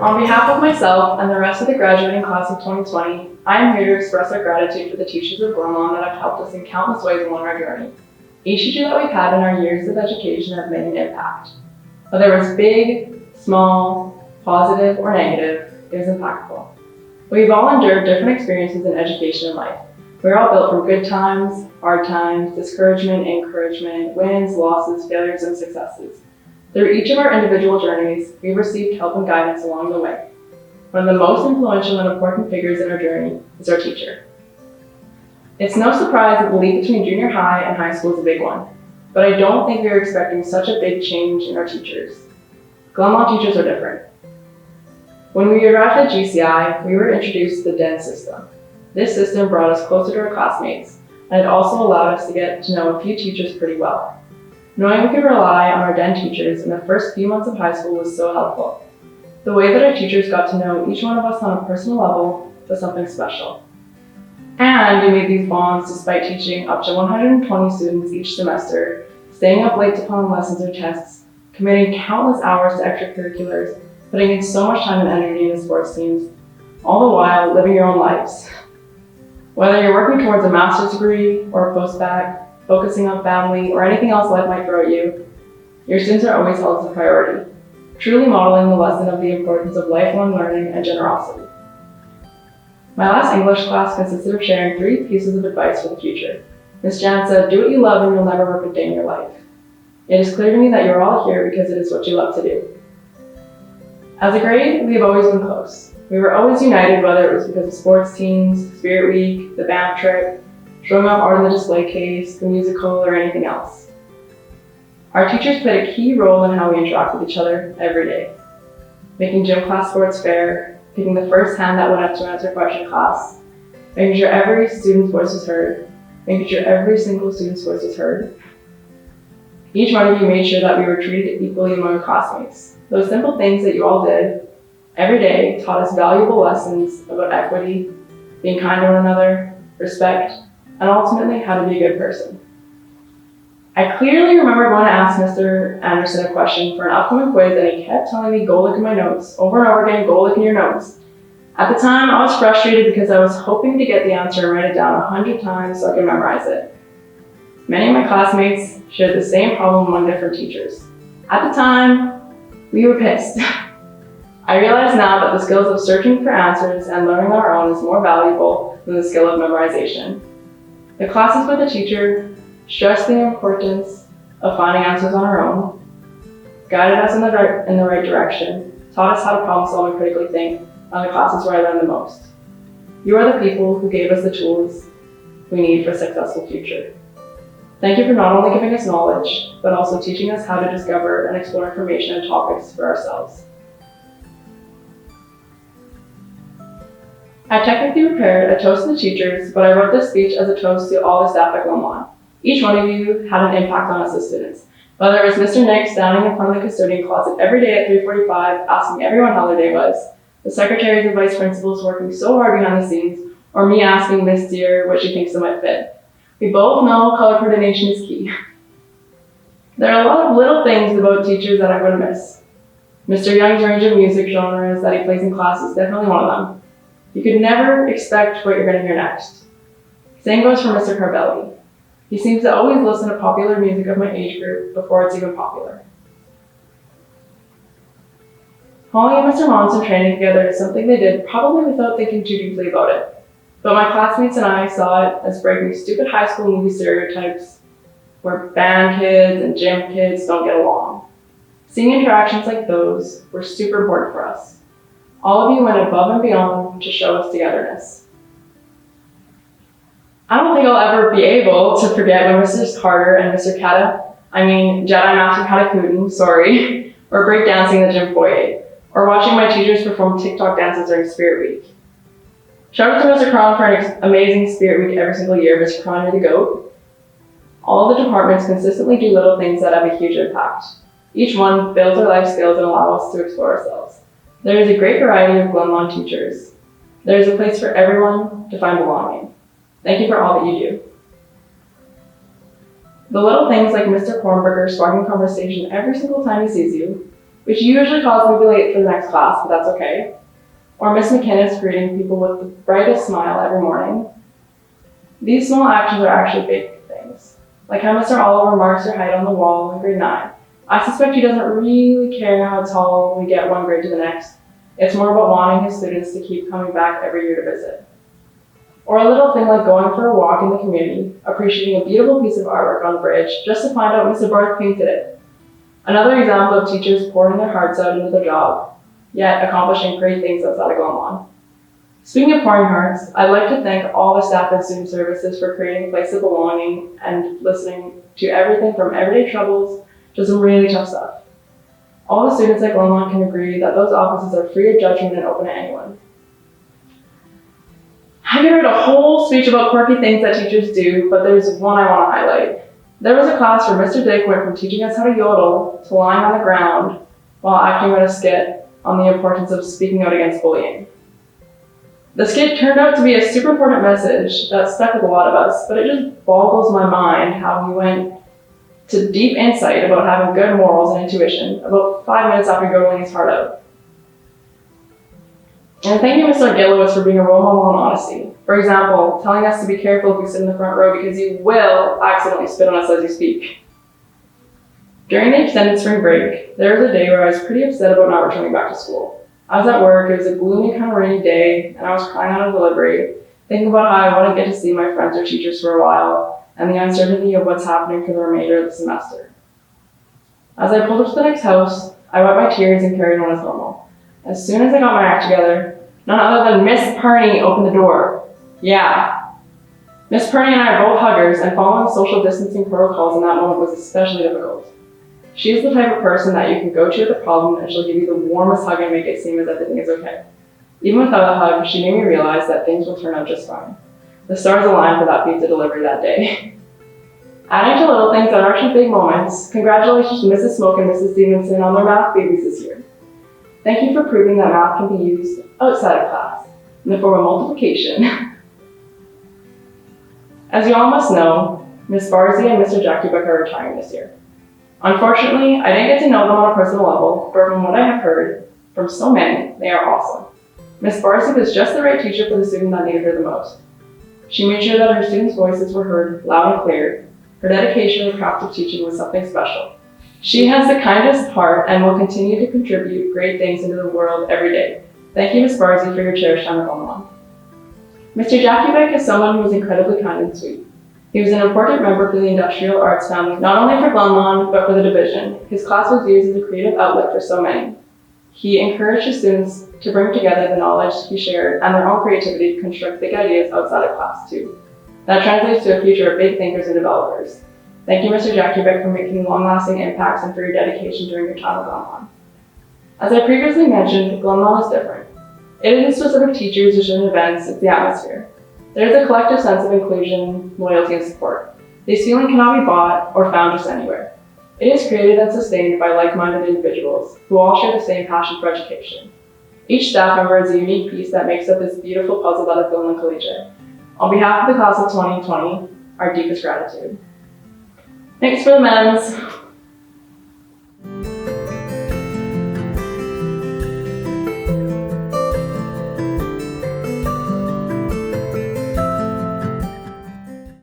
On behalf of myself and the rest of the graduating class of 2020, I am here to express our gratitude for the teachers of Glenlawn that have helped us in countless ways along our journey. Each teacher that we've had in our years of education have made an impact. Whether it was big, small, positive, or negative, it was impactful. We've all endured different experiences in education and life. We're all built from good times, hard times, discouragement, encouragement, wins, losses, failures, and successes. Through each of our individual journeys, we've received help and guidance along the way. One of the most influential and important figures in our journey is our teacher. It's no surprise that the leap between junior high and high school is a big one, but I don't think we were expecting such a big change in our teachers. Glenlawn teachers are different. When we arrived at GCI, we were introduced to the DEN system. This system brought us closer to our classmates, and it also allowed us to get to know a few teachers pretty well. Knowing we could rely on our DEN teachers in the first few months of high school was so helpful. The way that our teachers got to know each one of us on a personal level was something special. And we made these bonds despite teaching up to 120 students each semester, staying up late to plan lessons or tests, committing countless hours to extracurriculars, putting in so much time and energy in the sports teams, all the while living your own lives. Whether you're working towards a master's degree or a post-bac, focusing on family, or anything else life might throw at you, your students are always held as a priority, truly modeling the lesson of the importance of lifelong learning and generosity. My last English class consisted of sharing 3 pieces of advice for the future. Ms. Jan said, "Do what you love and you'll never work a day in your life." It is clear to me that you're all here because it is what you love to do. As a grade, we have always been close. We were always united, whether it was because of sports teams, Spirit Week, the band trip, showing off art in the display case, the musical, or anything else. Our teachers played a key role in how we interact with each other every day. Making gym class sports fair, picking the first hand that went up to answer a question class, making sure every student's voice was heard, making sure every single student's voice was heard. Each one of you made sure that we were treated equally among our classmates. Those simple things that you all did every day taught us valuable lessons about equity, being kind to one another, respect, and ultimately how to be a good person. I clearly remember going to ask Mr. Anderson a question for an upcoming quiz, and he kept telling me, "Go look in my notes," over and over again, "Go look in your notes." At the time, I was frustrated because I was hoping to get the answer and write it down 100 times so I could memorize it. Many of my classmates shared the same problem among different teachers. At the time, we were pissed. I realize now that the skills of searching for answers and learning on our own is more valuable than the skill of memorization. The classes with the teacher stressed the importance of finding answers on our own, guided us in the right direction, taught us how to problem solve and critically think, and the classes where I learned the most. You are the people who gave us the tools we need for a successful future. Thank you for not only giving us knowledge, but also teaching us how to discover and explore information and topics for ourselves. I technically prepared a toast to the teachers, but I wrote this speech as a toast to all the staff at Glenlawn. Each one of you had an impact on us as students. Whether it was Mr. Nick standing in front of the custodian closet every day at 3:45 asking everyone how their day was, the secretaries and vice principals working so hard behind the scenes, or me asking Miss Deere what she thinks of my fit. We both know color coordination is key. There are a lot of little things about teachers that I'm going to miss. Mr. Young's range of music genres that he plays in class is definitely one of them. You could never expect what you're going to hear next. Same goes for Mr. Carvelli. He seems to always listen to popular music of my age group before it's even popular. Holly and Mr. Monson training together is something they did probably without thinking too deeply about it. But my classmates and I saw it as breaking stupid high school movie stereotypes where band kids and gym kids don't get along. Seeing interactions like those were super important for us. All of you went above and beyond to show us togetherness. I don't think I'll ever be able to forget when Mrs. Carter and Mr. Jedi Master Katakutin, or breakdancing in the gym foyer, or watching my teachers perform TikTok dances during Spirit Week. Shout out to Mr. Cron for an amazing Spirit Week every single year. Mr. Cron, you're the GOAT. All the departments consistently do little things that have a huge impact. Each one builds our life skills and allows us to explore ourselves. There is a great variety of Glenlawn teachers. There is a place for everyone to find belonging. Thank you for all that you do. The little things like Mr. Kornberger sparking conversation every single time he sees you, which usually causes me to be late for the next class, but that's okay. Or Miss McKinnis greeting people with the brightest smile every morning. These small actions are actually big things. Like how Mr. Oliver marks your height on the wall in grade 9. I suspect he doesn't really care how tall we get one grade to the next. It's more about wanting his students to keep coming back every year to visit. Or a little thing like going for a walk in the community, appreciating a beautiful piece of artwork on the bridge just to find out Mr. Barth painted it. Another example of teachers pouring their hearts out into their job, yet accomplishing great things outside of Glenlawn. Speaking of pouring hearts, I'd like to thank all the staff and student services for creating a place of belonging and listening to everything from everyday troubles to some really tough stuff. All the students at Glenlawn can agree that those offices are free of judgment and open to anyone. I could write a whole speech about quirky things that teachers do, but there's one I want to highlight. There was a class where Mr. Dick went from teaching us how to yodel to lying on the ground while acting out a skit on the importance of speaking out against bullying. The skit turned out to be a super important message that stuck with a lot of us, but it just boggles my mind how he went to deep insight about having good morals and intuition about 5 minutes after yodeling his heart out. And thank you, Mr. Gillowitz, for being a role model in honesty. For example, telling us to be careful if we sit in the front row because you will accidentally spit on us as you speak. During the extended spring break, there was a day where I was pretty upset about not returning back to school. I was at work, it was a gloomy kind of rainy day, and I was crying out of delivery, thinking about how I wouldn't get to see my friends or teachers for a while, and the uncertainty of what's happening for the remainder of the semester. As I pulled up to the next house, I wiped my tears and carried on as normal. As soon as I got my act together, none other than Miss Perney opened the door. Yeah. Miss Perney and I are both huggers, and following social distancing protocols in that moment was especially difficult. She is the type of person that you can go to with a problem and she'll give you the warmest hug and make it seem as everything is okay. Even without a hug, she made me realize that things will turn out just fine. The stars aligned for that pizza delivery that day. Adding to little things that are actually big moments, congratulations to Mrs. Smoke and Mrs. Stevenson on their math babies this year. Thank you for proving that math can be used outside of class, in the form of multiplication. As you all must know, Ms. Barzy and Mr. Jack Kubek are retiring this year. Unfortunately, I didn't get to know them on a personal level, but from what I have heard from so many, they are awesome. Ms. Barzy was just the right teacher for the student that needed her the most. She made sure that her students' voices were heard loud and clear. Her dedication to the craft of teaching was something special. She has the kindest heart and will continue to contribute great things into the world every day. Thank you, Ms. Barzy, for your cherished time at Glenlawn. Mr. Jack Kubek is someone who is incredibly kind and sweet. He was an important member for the industrial arts family, not only for Glenlawn, but for the division. His class was used as a creative outlet for so many. He encouraged his students to bring together the knowledge he shared and their own creativity to construct big ideas outside of class too. That translates to a future of big thinkers and developers. Thank you, Mr. Jack Kubek, for making long-lasting impacts and for your dedication during your time at Glenlawn. As I previously mentioned, Glenlawn is different. It isn't specific teachers or certain events, it's the atmosphere. There is a collective sense of inclusion, loyalty, and support. This feeling cannot be bought or found just anywhere. It is created and sustained by like-minded individuals who all share the same passion for education. Each staff member is a unique piece that makes up this beautiful puzzle that is Glenlawn Collegiate. On behalf of the class of 2020, our deepest gratitude. Thanks for the men's.